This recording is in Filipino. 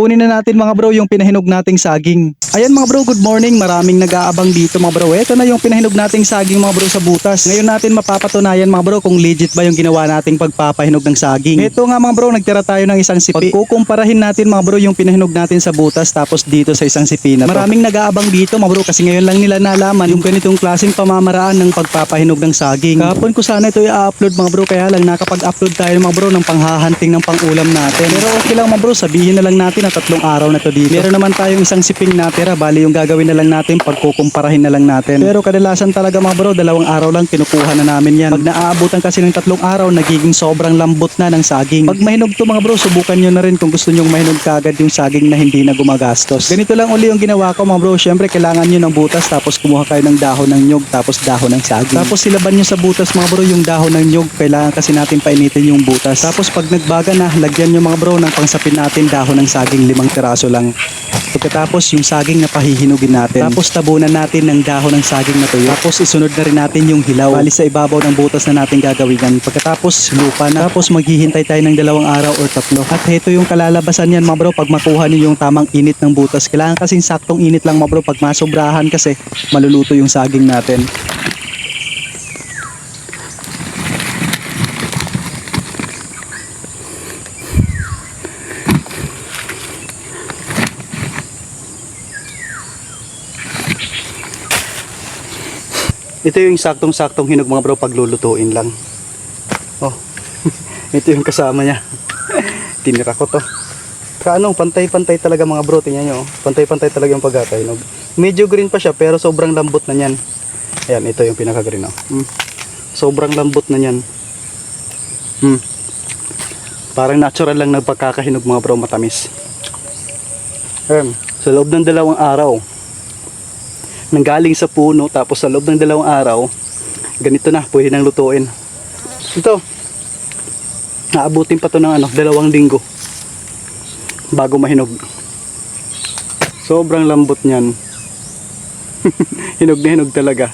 kunin na natin mga bro yung pinahinog nating saging. Ayan mga bro, good morning. Maraming nag-aabang dito mga bro. Ito na yung pinahinog nating saging mga bro sa butas. Ngayon natin mapapatunayan mga bro kung legit ba yung ginawa nating pagpapahinog ng saging. Ito nga mga bro, nagtira tayo ng isang sipi. Pagkukumparahin natin mga bro yung pinahinog natin sa butas tapos dito sa isang sipi na to. Maraming nag-aabang dito mga bro kasi ngayon lang nila nalaman yung ganitong klaseng pamamaraan ng pagpapahinog ng saging. Kahapon ko sana ito i-upload mga bro, kaya lang nakapag-upload tayo mga bro ng panghahanting ng pangulam natin. Pero okay lang mga bro, sabihin na lang natin na 3 araw na to dito. Meron naman tayong isang siping natira, bali yung gagawin na lang natin pagkukumparahin na lang natin. Pero kadalasan talaga mga bro, 2 araw lang kinukuha na namin yan. Pag naaabutan kasi ng 3 araw, nagiging sobrang lambot na ng saging. Pag mahinog to mga bro, subukan nyo na rin kung gusto nyong mahinog kaagad yung saging na hindi na gumagastos. Ganito lang uli yung ginawa ko mga bro. Syempre kailangan nyo ng butas, tapos kumuha kayo ng dahon ng nyug, tapos dahon ng saging. Tapos silaban nyo sa butas mga bro yung dahon ng nyug. Kailangan kasi natin painitin yung butas. Tapos pag nagbaga na, lagyan nyo mga bro ng pangsapin natin dahon ng saging, 5 piraso lang. Pagkatapos yung saging na pahihinugin natin. Tapos tabunan natin ng dahon ng saging na tuyo. Tapos isunod na rin natin yung hilaw. Bali sa ibabaw ng butas na natin gagawin yan. Pagkatapos lupa na. Tapos maghihintay tayo ng 2 araw or 3. At ito yung kalalabasan yan mga bro pag makuha nyo yung tamang init ng butas. Kailangan kasing saktong init lang mga bro. Pag masobrahan kasi maluluto yung saging natin. Ito yung saktong-saktong hinog mga bro pag lulutuin lang. Oh, ito yung kasama niya. Tinira ko to. Pantay-pantay talaga mga bro. Tingnan nyo, pantay-pantay talaga yung pagkakahinog. Medyo green pa siya pero sobrang lambot na niyan. Ayan, ito yung pinaka-green. Sobrang lambot na niyan. Parang natural lang na pagkakahinog mga bro, matamis. Sa loob ng 2 araw, nanggaling sa puno, tapos sa loob ng 2 araw, ganito na, pwede nang lutuin. Ito, naabutin pa to ng 2 linggo bago mahinog. Sobrang lambot niyan. Hinog na hinog talaga.